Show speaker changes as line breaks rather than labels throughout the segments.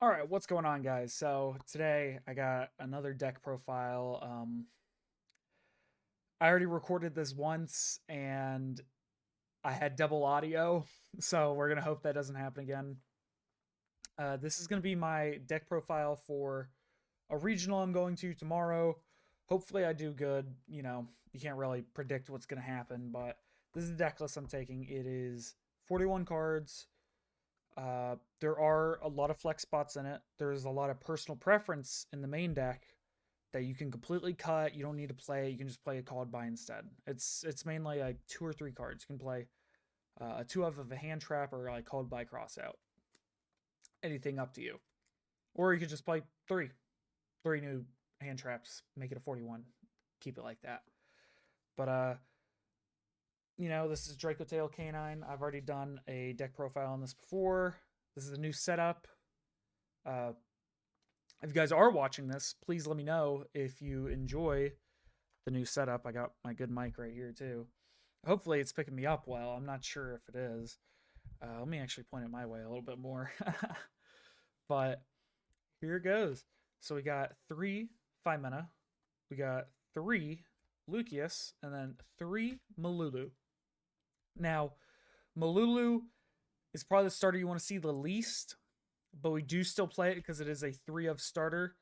All right, what's going on, guys? So today I got another deck profile. I already recorded this once and I had double audio, so we're gonna hope that doesn't happen again. This is gonna be my deck profile for a regional I'm going to tomorrow. Hopefully, I do good. You can't really predict what's gonna happen, but this is the deck list I'm taking. It is 41 cards. There are a lot of flex spots in it. There's a lot of personal preference in the main deck that you can completely cut. You don't need to play. You can just play a called by instead. It's mainly like two or three cards. You can play a two of a hand trap or like called by crossout. Anything up to you. Or you could just play three new hand traps, make it a 41, keep it like that. But this is Dracotail Canine. I've already done a deck profile on this before. This is a new setup. Uh, if you guys are watching this, please let me know if you enjoy the new setup. I got my good mic right here too. Hopefully it's picking me up well. I'm not sure if it is. Let me actually point it my way a little bit more. But here it goes. So we got 3 5 mana. We got 3 Lucius and then 3 Malulu. Now, Malulu is probably the starter you want to see the least, but we do still play it because it is a 3 of starter.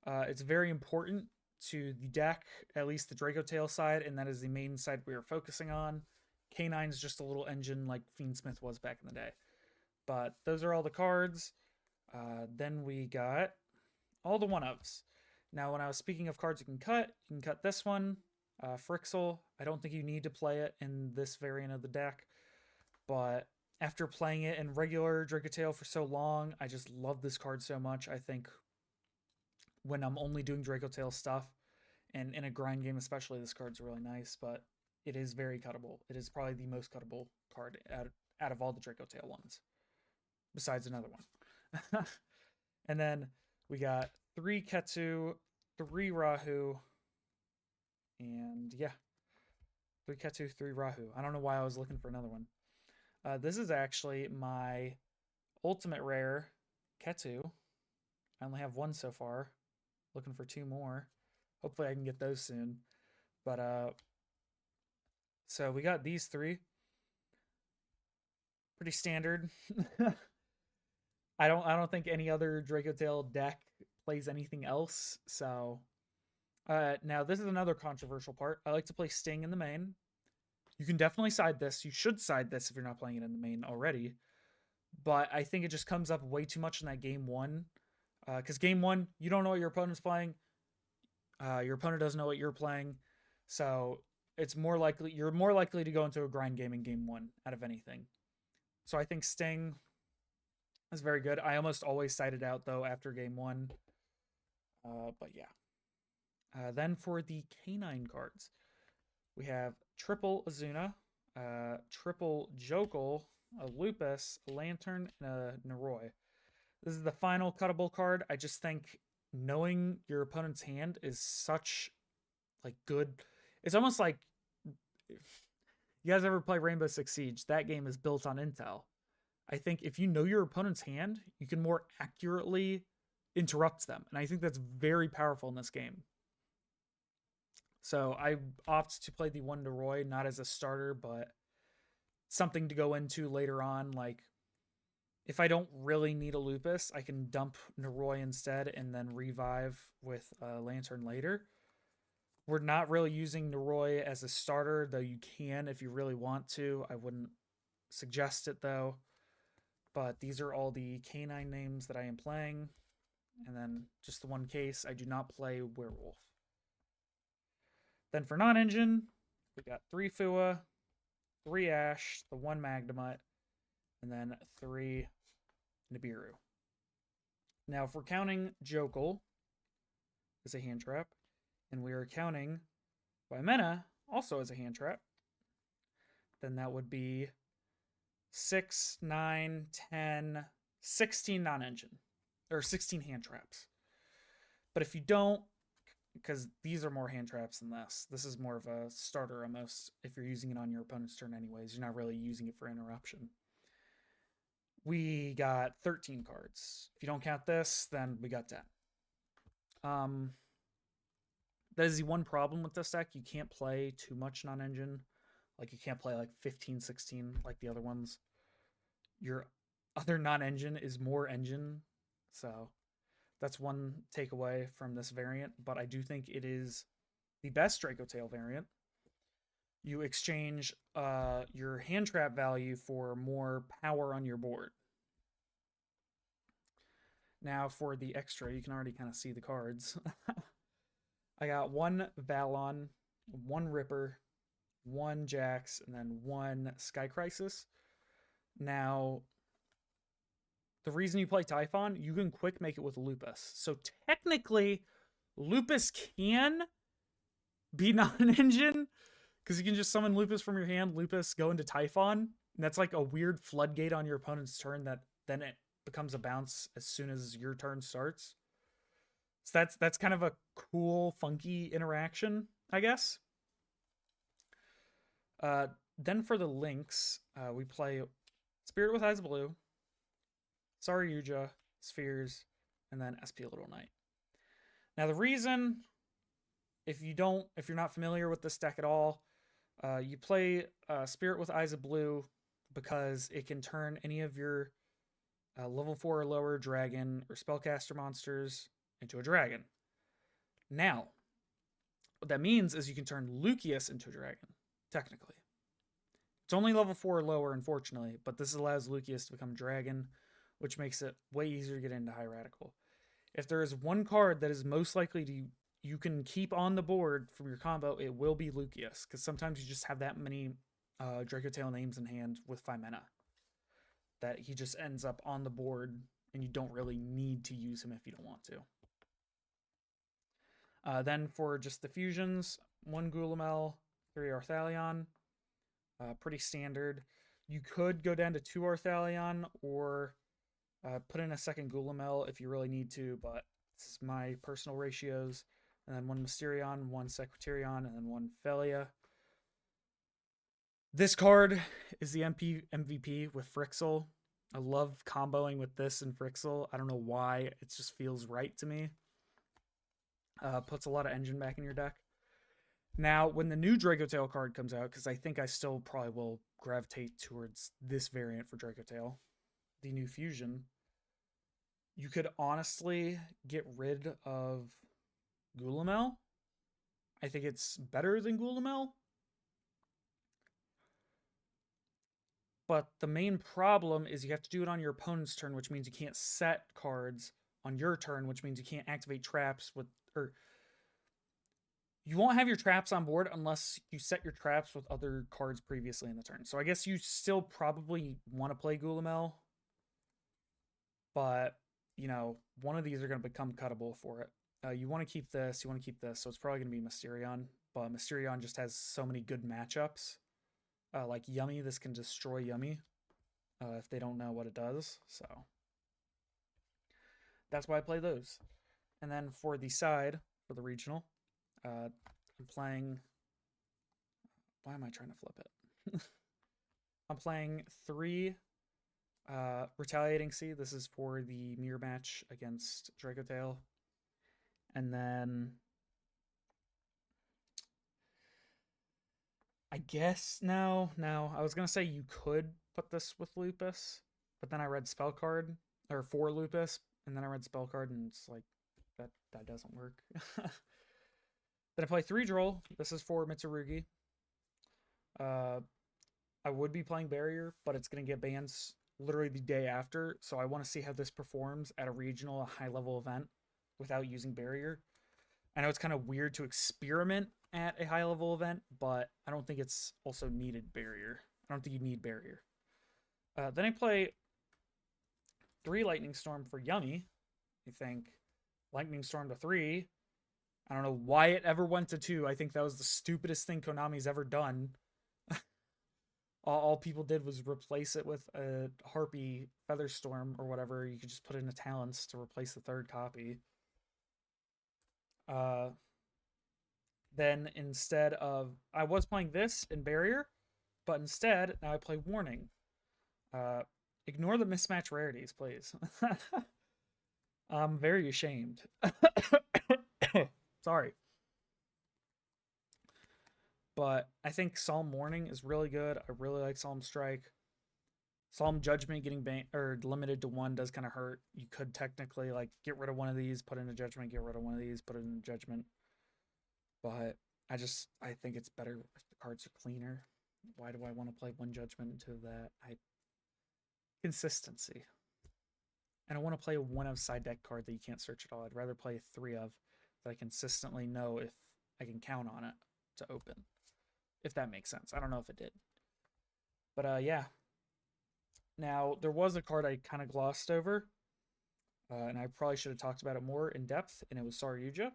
It's very important to the deck, at least the Dracotail side, and that is the main side we are focusing on. K9's just a little engine like Fiendsmith was back in the day. But those are all the cards. Then we got all the one-ofs. Now, when I was speaking of cards you can cut this one, phryxil. I don't think you need to play it in this variant of the deck, but after playing it in regular Dracotail for so long, I just love this card so much. I think when I'm only doing Dracotail stuff, and in a grind game especially, this card's really nice, but it is very cuttable. It is probably the most cuttable card out of all the Dracotail ones, besides another one. And then we got 3 Ketsu, 3 Rahu, and yeah, 3 Ketsu, 3 Rahu. I don't know why I was looking for another one. This is actually my ultimate rare Ketsu. I only have one so far. Looking for two more. Hopefully I can get those soon. But so we got these three. Pretty standard. I don't think any other Dracotail deck plays anything else. So now this is another controversial part. I like to play Sting in the main. You can definitely side this. You should side this if you're not playing it in the main already. But I think it just comes up way too much in that game one. Because game one, you don't know what your opponent's playing. Your opponent doesn't know what you're playing. So you're more likely to go into a grind game in game one out of anything. So I think Sting is very good. I almost always side it out though after game one. But yeah. Then for the canine cards, we have triple Azuna, triple Jokel, a Lupus, a Lantern, and a Naroi. This is the final cuttable card. I just think knowing your opponent's hand is such like good. It's almost like if you guys ever play Rainbow Six Siege, that game is built on intel. I think if you know your opponent's hand, you can more accurately interrupt them. And I think that's very powerful in this game. So I opt to play the one to Roy, not as a starter, but something to go into later on. Like if I don't really need a Lupus, I can dump Naroi instead and then revive with a Lantern later. We're not really using Naroi as a starter, though you can if you really want to. I wouldn't suggest it though. But these are all the canine names that I am playing. And then just the one case, I do not play Werewolf. Then for non-engine, we got 3 Fua, 3 Ash, the 1 Magnemite, and then 3 Nibiru. Now, if we're counting Jokel as a hand trap, and we are counting Wymena also as a hand trap, then that would be 6, 9, 10, 16 non-engine, or 16 hand traps. But if you don't, because these are more hand traps than this. This is more of a starter almost if you're using it on your opponent's turn anyways. You're not really using it for interruption. we got 13 cards. If you don't count this, then we got 10. That is the one problem with this deck. You can't play too much non-engine. Like, you can't play like 15, 16 like the other ones. Your other non-engine is more engine. So that's one takeaway from this variant. But I do think it is the best Dracotail variant. You exchange your hand trap value for more power on your board. Now for the extra, you can already kind of see the cards. I got one Valon, one Ripper, one Jax, and then one Sky Crisis. Now, the reason you play Typhon, you can quick make it with Lupus. So technically, Lupus can be non-engine, because you can just summon Lupus from your hand, Lupus, go into Typhon, and that's like a weird floodgate on your opponent's turn that then it becomes a bounce as soon as your turn starts. So that's kind of a cool, funky interaction, I guess. Then for the links, we play Spirit with Eyes Blue, Saryuja, Spheres, and then SP Little Knight. Now the reason, if you're not familiar with this deck at all, you play Spirit with Eyes of Blue because it can turn any of your level 4 or lower dragon or spellcaster monsters into a dragon. Now, what that means is you can turn Lucius into a dragon, technically. It's only level 4 or lower, unfortunately, but this allows Lucius to become a dragon, which makes it way easier to get into High Radical. If there is one card that is most likely you can keep on the board from your combo, it will be Lucius, because sometimes you just have that many Dracotail names in hand with 5 mana that he just ends up on the board, and you don't really need to use him if you don't want to. Then for just the fusions, 1 Gulamel, 3 Arthalion, pretty standard. You could go down to 2 Arthalion or put in a second Gulamel if you really need to, but this is my personal ratios. And then 1 Mysterion, 1 Secretarion, and then 1 Felia. This card is the MVP with Phryxil. I love comboing with this and Phryxil. I don't know why. It just feels right to me. Puts a lot of engine back in your deck. Now, when the new Dracotail card comes out, because I think I still probably will gravitate towards this variant for Dracotail, the new fusion, you could honestly get rid of Gulamel. I think it's better than Gulamel. But the main problem is you have to do it on your opponent's turn, which means you can't set cards on your turn, which means you can't activate traps with, or you won't have your traps on board unless you set your traps with other cards previously in the turn. So I guess you still probably want to play Gulamel, but, you know, one of these are going to become cuttable for it. You want to keep this, you want to keep this, so it's probably going to be Mysterion, but Mysterion just has so many good matchups. Like Yummy, this can destroy Yummy if they don't know what it does, so that's why I play those. And then for the side, for the regional, I'm playing, why am I trying to flip it? I'm playing 3 Retaliating Sea. This is for the mirror match against Dracotail. And then I guess no, I was gonna say you could put this with Lupus, but then I read spell card, or for Lupus, and then I read spell card, and it's like that doesn't work. Then I play 3 Droll. This is for Mitsurugi. I would be playing Barrier, but it's gonna get bans literally the day after, so I want to see how this performs at a regional, a high-level event without using Barrier. I know it's kind of weird to experiment at a high-level event, but I don't think it's also needed Barrier. I don't think you need Barrier. Then I play 3 Lightning Storm for Yummy. I think Lightning Storm to 3. I don't know why it ever went to 2. I think that was the stupidest thing Konami's ever done. All people did was replace it with a Harpy Featherstorm or whatever. You could just put in a Talents to replace the 3rd copy. Then instead of, I was playing this in Barrier, but instead now I play Warning. Ignore the mismatch rarities, please. I'm very ashamed. Sorry. But I think Psalm Warning is really good. I really like Psalm Strike. Psalm Judgment getting or limited to one does kind of hurt. You could technically like get rid of one of these, put in a Judgment, get rid of one of these, put in a Judgment. But I think it's better if the cards are cleaner. Why do I want to play one Judgment into that? Consistency. I don't want to play a one of side deck card that you can't search at all. I'd rather play a 3 of that I consistently know if I can count on it to open. If that makes sense. I don't know if it did. But yeah. Now, there was a card I kind of glossed over. And I probably should have talked about it more in depth. And it was Saryuja.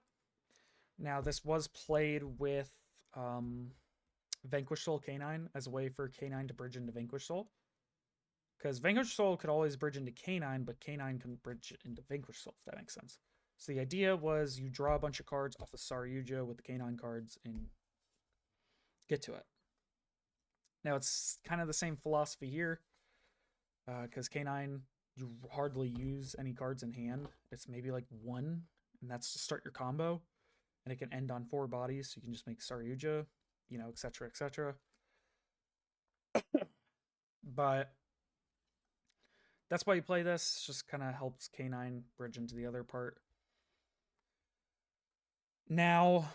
Now, this was played with Vanquish Soul Canine as a way for Canine to bridge into Vanquish Soul. Because Vanquish Soul could always bridge into Canine, but Canine couldn't bridge into Vanquish Soul, if that makes sense. So the idea was you draw a bunch of cards off of Saryuja with the Canine cards and get to it. Now, it's kind of the same philosophy here. Because Canine, you hardly use any cards in hand. It's maybe like 1, and that's to start your combo. And it can end on 4 bodies, so you can just make Saryuja, you know, etc., etc. But that's why you play this. It just kind of helps Canine bridge into the other part. Now,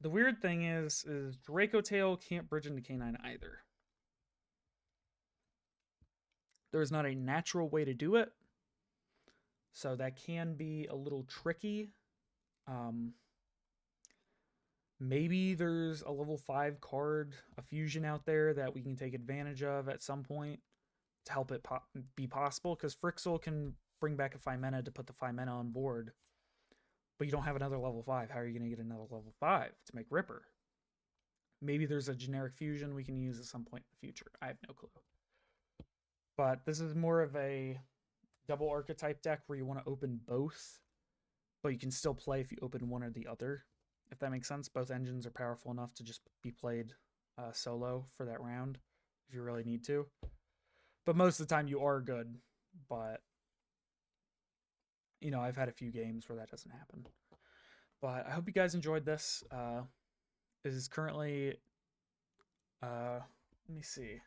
the weird thing is Dracotail can't bridge into Canine either. There is not a natural way to do it, so that can be a little tricky. Maybe there's a level 5 card, a fusion out there that we can take advantage of at some point to help it be possible, because Phryxil can bring back a 5 mana to put the 5 mana on board, but you don't have another level 5. How are you going to get another level 5 to make Ripper? Maybe there's a generic fusion we can use at some point in the future. I have no clue. But this is more of a double archetype deck where you want to open both, but you can still play if you open one or the other, if that makes sense. Both engines are powerful enough to just be played solo for that round if you really need to. But most of the time you are good, but you know, I've had a few games where that doesn't happen. But I hope you guys enjoyed this. This is currently, let me see.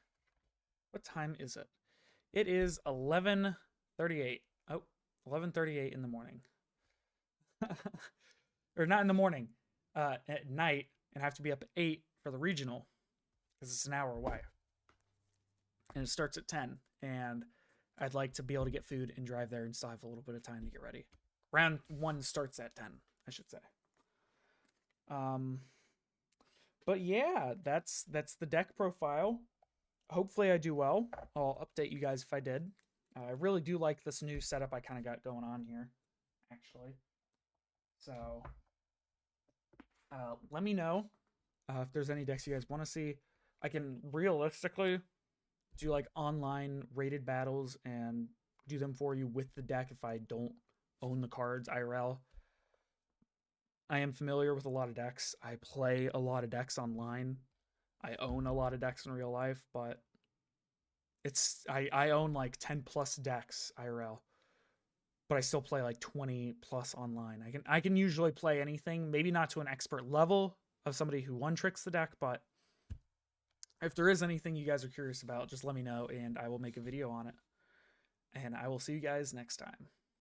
What time is it? It is 11:38. Oh, 11:38 in the morning. Or not in the morning, at night, and I have to be up at 8 for the regional because it's an hour away. And it starts at 10, and I'd like to be able to get food and drive there and still have a little bit of time to get ready. Round 1 starts at 10, I should say. But yeah, that's the deck profile. Hopefully I do well. I'll update you guys if I did. I really do like this new setup I kind of got going on here, actually. So let me know if there's any decks you guys want to see. I can realistically do like online rated battles and do them for you with the deck if I don't own the cards IRL. I am familiar with a lot of decks. I play a lot of decks online. I own a lot of decks in real life, but I own like 10 plus decks IRL, but I still play like 20 plus online. I can usually play anything, maybe not to an expert level of somebody who one tricks the deck, but if there is anything you guys are curious about, just let me know and I will make a video on it. And I will see you guys next time.